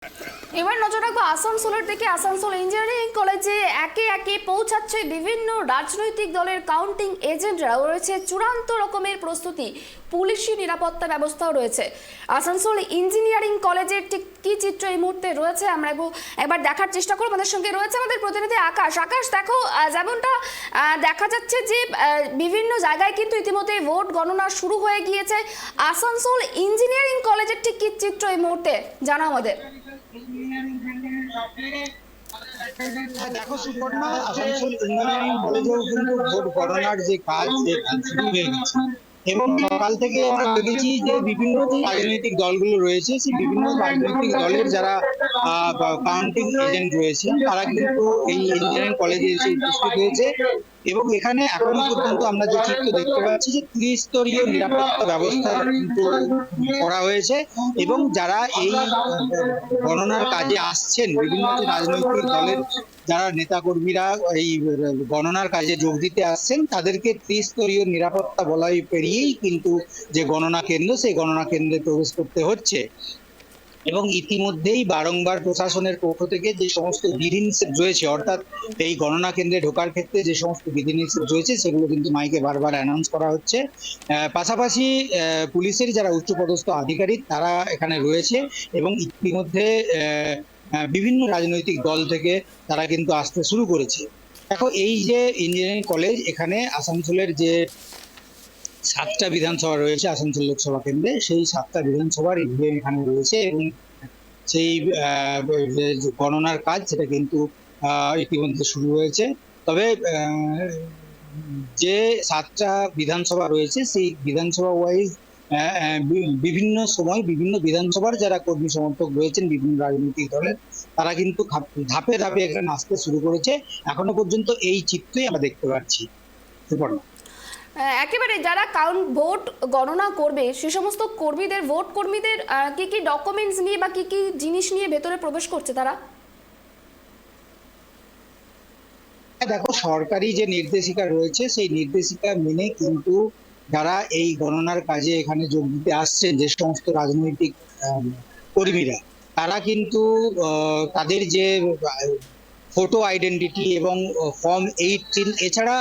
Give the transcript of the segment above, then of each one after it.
এবার নজর রাখবো আসানসোলের দিকে। আসানসোল ইঞ্জিনিয়ারিং কলেজে একে একে পৌঁছাচ্ছে বিভিন্ন রাজনৈতিক দলের কাউন্টিং এজেন্টরা। রয়েছে চূড়ান্ত রকমের প্রস্তুতি, পুলিশি নিরাপত্তা ব্যবস্থাও রয়েছে। আসানসোল ইঞ্জিনিয়ারিং কলেজের ঠিক কি চিত্র এই মুহূর্তে রয়েছে আমরা একবার দেখার চেষ্টা করব। আমাদের সঙ্গে রয়েছে আমাদের প্রতিনিধি আকাশ। আকাশ, দেখো যেমনটা দেখা যাচ্ছে যে বিভিন্ন জায়গায় কিন্তু ইতিমধ্যে ভোট গণনা শুরু হয়ে গিয়েছে। আসানসোল ইঞ্জিনিয়ারিং কলেজের ঠিক কি চিত্র এই মুহূর্তে জানা আমাদের। দেখো সুপর্ণা, আসানসোল ইঞ্জিনিয়ারিং কলেজেও কিন্তু ভোট গণনার যে কাজ শুরু হয়ে গেছে এবং সকাল থেকে আমরা দেখেছি যে বিভিন্ন রাজনৈতিক দলগুলো রয়েছে, সেই বিভিন্ন রাজনৈতিক দলের যারা কাউন্টিং এজেন্ট রয়েছে তারা কিন্তু এই ইঞ্জিনিয়ারিং কলেজে এসে উপস্থিত হয়েছে এবং এখানে এখনো পর্যন্ত আমরা যে চিত্র দেখতে পাচ্ছি যে ত্রিস্তরীয় নিরাপত্তা ব্যবস্থা কিন্তু করা হয়েছে এবং যারা এই গণনার কাজে আসছেন, বিভিন্ন রাজনৈতিক দলের যারা নেতাকর্মীরা এই গণনার কাজে যোগ দিতে আসছেন তাদেরকে ত্রিস্তরীয় নিরাপত্তা বলয় পেরিয়েই কিন্তু যে গণনা কেন্দ্র, সেই গণনা কেন্দ্রে প্রবেশ করতে হচ্ছে এবং ইতিমধ্যেই বারংবার প্রশাসনের পক্ষ থেকে যে সমস্ত বিধিনিষেধ রয়েছে, অর্থাৎ এই গণনা কেন্দ্রে ঢোকার ক্ষেত্রে যে সমস্ত বিধিনিষেধ রয়েছে সেগুলো কিন্তু মাইকে বারবার অ্যানাউন্স করা হচ্ছে। পাশাপাশি পুলিশের যারা উচ্চপদস্থ আধিকারিক তারা এখানে রয়েছে এবং ইতিমধ্যে বিভিন্ন রাজনৈতিক দল থেকে তারা কিন্তু আসতে শুরু করেছে। দেখো, এই যে ইঞ্জিনিয়ারিং কলেজ, এখানে আসানসোলের যে 7টা বিধানসভা রয়েছে আসানসোল লোকসভা কেন্দ্রে, সেই 7টা বিধানসভার ইভিএম এখানে রয়েছে এবং সেই গণনার কাজ সেটা কিন্তু ইতিমধ্যে শুরু হয়েছে। তবে যে 7টা বিধানসভা রয়েছে সেই বিধানসভা ওয়াইজ বিভিন্ন সময় বিভিন্ন বিধানসভার যারা কর্মী সমর্থক রয়েছেন বিভিন্ন রাজনৈতিক দলের, তারা কিন্তু ধাপে ধাপে এখানে আসতে শুরু করেছে। এখনো পর্যন্ত এই চিত্রই আমরা দেখতে পাচ্ছি। সুপর্ণা, একেবারে যারা ভোট গণনা করবে সে সমস্ত কর্মীদের, ভোট কর্মীদের কি কি ডকুমেন্টস নিয়ে বা কি কি জিনিস নিয়ে ভেতরে প্রবেশ করছে তারা? দেখো, সরকারি যে নির্দেশিকা রয়েছে সেই নির্দেশিকা মেনে কিন্তু যারা এই গণনার কাজে এখানে যোগ দিতে আসছেন, যে সমস্ত রাজনৈতিক কর্মীরা, তারা কিন্তু তাদের যে ফটো আইডেন্টিটি এবং ফর্ম 18 এছাড়া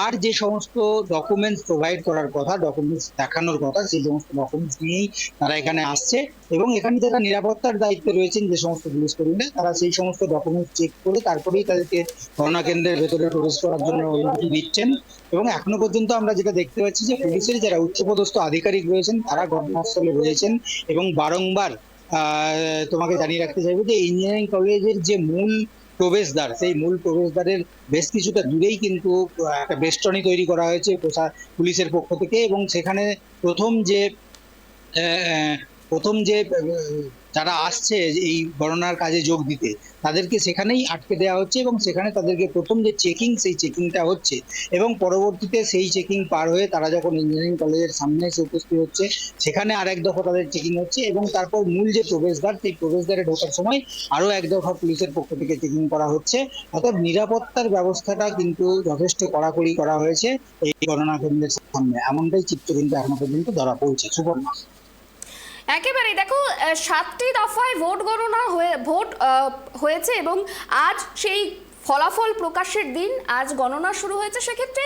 আর যে সমস্ত ডকুমেন্টস প্রোভাইড করার কথা, ডকুমেন্টস দেখানোর কথা, সেই সমস্ত ডকুমেন্টস নিয়েই তারা এখানে আসছে এবং এখানে যারা নিরাপত্তার দায়িত্বে রয়েছেন যে সমস্ত পুলিশ কর্মীরা, তারা সেই সমস্ত ডকুমেন্টস চেক করে তারপরেই তাদেরকে গণনা কেন্দ্রের ভেতরে প্রবেশ করার জন্য অনুমতি দিচ্ছেন। এবং এখনো পর্যন্ত আমরা যেটা দেখতে পাচ্ছি যে পুলিশের যারা উচ্চপদস্থ আধিকারিক রয়েছেন তারা ঘটনাস্থলে রয়েছেন এবং বারংবার তোমাকে জানিয়ে রাখতে চাইবো যে ইঞ্জিনিয়ারিং কলেজের যে মূল প্রবেশদ্বার, সেই মূল প্রবেশদ্বারের বেশ কিছুটা দূরেই কিন্তু একটা বেষ্টনী তৈরি করা হয়েছে পুলিশের পক্ষ থেকে এবং সেখানে প্রথম যে যারা আসছে এই গণনার কাজে যোগ দিতে তাদেরকে সেখানেই আটকে দেওয়া হচ্ছে এবং সেখানে তাদেরকে প্রথম যে চেকিং, সেই চেকিংটা হচ্ছে এবং পরবর্তীতে সেই চেকিং পার হয়ে তারা যখন ইঞ্জিনিয়ারিং কলেজের সামনে এসে উপস্থিত হচ্ছে সেখানে আর এক দফা তাদের চেকিং হচ্ছে এবং তারপর মূল যে প্রবেশদ্বার, সেই প্রবেশদ্বারে ঢোকার সময় আরো এক দফা পুলিশের পক্ষ থেকে চেকিং করা হচ্ছে। অর্থাৎ নিরাপত্তার ব্যবস্থাটা কিন্তু যথেষ্ট কড়াকড়ি করা হয়েছে এই গণনা কেন্দ্রের সামনে, এমনটাই চিত্র কিন্তু এখনো পর্যন্ত ধরা পড়ছে। সুপর্ণা, একেবারে দেখো, 7টি দফায় ভোট গণনা হয়েছে এবং আজ সেই ফলাফল প্রকাশের দিন, আজ গণনা শুরু হয়েছে। সেক্ষেত্রে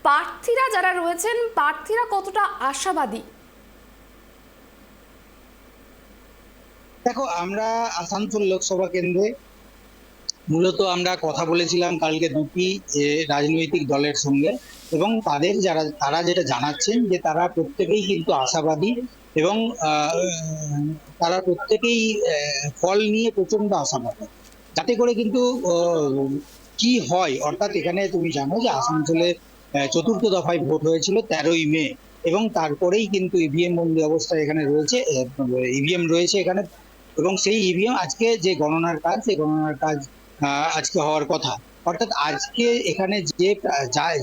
প্রার্থীরা যারা রয়েছেন, প্রার্থীরা কতটা আশাবাদী? দেখো, আমরা আসানসোল লোকসভা কেন্দ্রে মূলত আমরা কথা বলেছিলাম কালকে দুটি রাজনৈতিক দলের সঙ্গে এবং তারা যেটা জানাচ্ছেন যে তারা প্রত্যেকেই কিন্তু আশাবাদী এবং তারা প্রত্যেকেই ফল নিয়ে প্রচন্ড আশাবাদী, যাতে করে কিন্তু কি হয়। অর্থাৎ এখানে তুমি জানো যে আসানসোলে 4র্থ দফায় ভোট হয়েছিল 13ই মে এবং তারপরেই কিন্তু ইভিএম বন্দি অবস্থায় এখানে রয়েছে, ইভিএম রয়েছে এখানে এবং সেই ইভিএম আজকে যে গণনার কাজ, সেই গণনার কাজ আজকে হওয়ার কথা। অর্থাৎ আজকে এখানে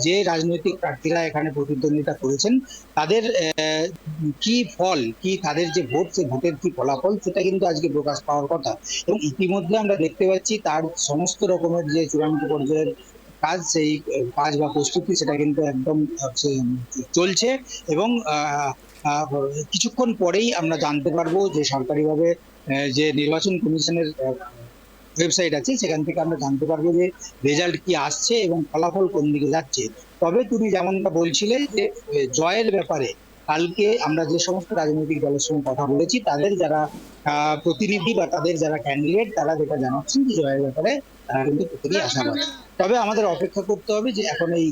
যে রাজনৈতিক প্রার্থীরা এখানে প্রতিদ্বন্দ্বিতা করেছেন তাদের কি ফল, কি তাদের যে ভোট, সেই ভোটের কি ফলাফল, সেটা কিন্তু আজকে প্রকাশ পাওয়ার কথা এবং ইতিমধ্যে আমরা দেখতে পাচ্ছি তার সমস্ত রকমের যে চূড়ান্ত পর্যায়ের কাজ, সেই কাজ বা প্রস্তুতি সেটা কিন্তু একদম চলছে এবং কিছুক্ষণ পরেই আমরা জানতে পারবো যে সরকারিভাবে যে নির্বাচন কমিশনের ওয়েবসাইট আছে সেখান থেকে আমরা জানতে পারবো যে রেজাল্ট কি আসছে এবং ফলাফল কোন দিকে যাচ্ছে। তবে তুমি যেমনটা বলছিলে যে জয়ের ব্যাপারে কালকে আমরা যে সমস্ত রাজনৈতিক দলের সঙ্গে কথা বলেছি তাদের যারা প্রতিনিধি বা তাদের যারা ক্যান্ডিডেট তারা যেটা জানাচ্ছেন যে জয়ের ব্যাপারে তারা কিন্তু প্রত্যেকেই আশাবাদী। তবে আমাদের অপেক্ষা করতে হবে যে এখন এই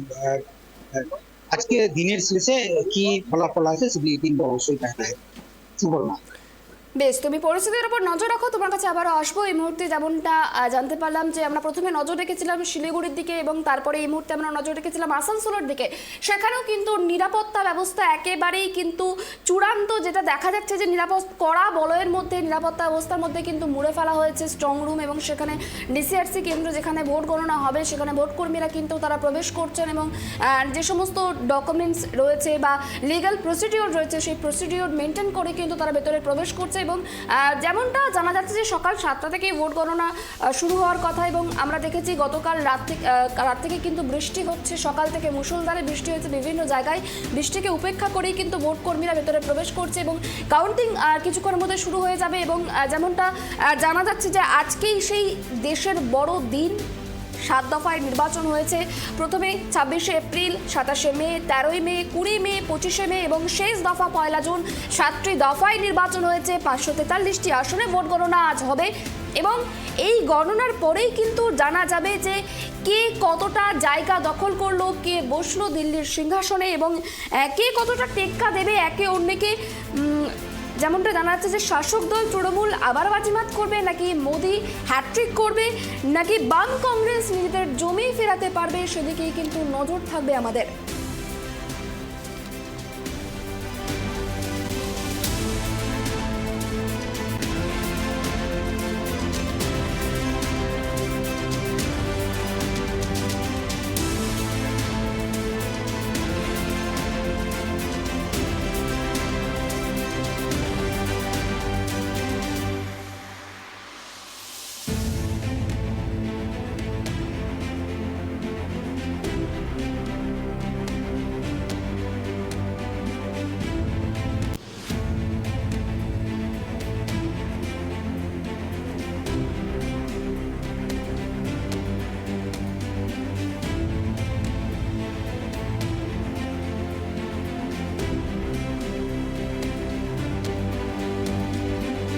আজকে দিনের শেষে কি ফলাফল আছে সেটি কিন্তু অবশ্যই দেখা যাবে। সুবর্ণা, বেশ, তুমি পরিস্থিতির উপর নজর রাখো, তোমার কাছে আবারও আসবো। এই মুহূর্তে যেমনটা জানতে পারলাম যে আমরা প্রথমে নজর রেখেছিলাম শিলিগুড়ির দিকে এবং তারপরে এই মুহূর্তে আমরা নজর রেখেছিলাম আসানসোলের দিকে। সেখানেও কিন্তু নিরাপত্তা ব্যবস্থা একেবারেই কিন্তু চূড়ান্ত, যেটা দেখা যাচ্ছে যে কড়া বলয়ের মধ্যে নিরাপত্তা ব্যবস্থার মধ্যে কিন্তু মুড়ে ফেলা হয়েছে স্ট্রং রুম এবং সেখানে ডিসিআরসি কেন্দ্র যেখানে ভোট গণনা হবে সেখানে ভোট কর্মীরা কিন্তু তারা প্রবেশ করছেন এবং যে সমস্ত ডকুমেন্টস রয়েছে বা লিগ্যাল প্রসিডিওর রয়েছে সেই প্রসিডিওর মেনটেন করে কিন্তু তারা ভেতরে প্রবেশ করছে এবং যেমনটা জানা যাচ্ছে যে সকাল 7টা থেকে ভোট গণনা শুরু হওয়ার কথা এবং আমরা দেখেছি গতকাল রাত থেকে কিন্তু বৃষ্টি হচ্ছে, সকাল থেকে মুষলধারে বৃষ্টি হয়েছে বিভিন্ন জায়গায়। বৃষ্টিকে উপেক্ষা করেই কিন্তু ভোট কর্মীরা ভেতরে প্রবেশ করছে এবং কাউন্টিং কিছুক্ষণের মধ্যে শুরু হয়ে যাবে এবং যেমনটা জানা যাচ্ছে যে আজকেই সেই দেশের বড় দিন। 7 দফায় নির্বাচন হয়েছে, প্রথমে 26শে এপ্রিল, 27শে মে, 13ই মে, 20 মে, 25শে মে এবং শেষ দফা 1 জুন। 7টি দফায় নির্বাচন হয়েছে, 543টি আসনে ভোট গণনা আজ হবে এবং এই গণনার পরেই কিন্তু জানা যাবে যে কে কতটা জায়গা দখল করলো, কে বসলো দিল্লির সিংহাসনে এবং কে কতটা টেক্কা দেবে একে অন্যকে। যেমনটা জানা যাচ্ছে যে শাসক দল তৃণমূল আবার বাজিমাত করবে, নাকি মোদি হ্যাট্রিক করবে, নাকি বাম কংগ্রেস নিজেদের জমি ফেরাতে পারবে, সেদিকেই কিন্তু নজর থাকবে আমাদের।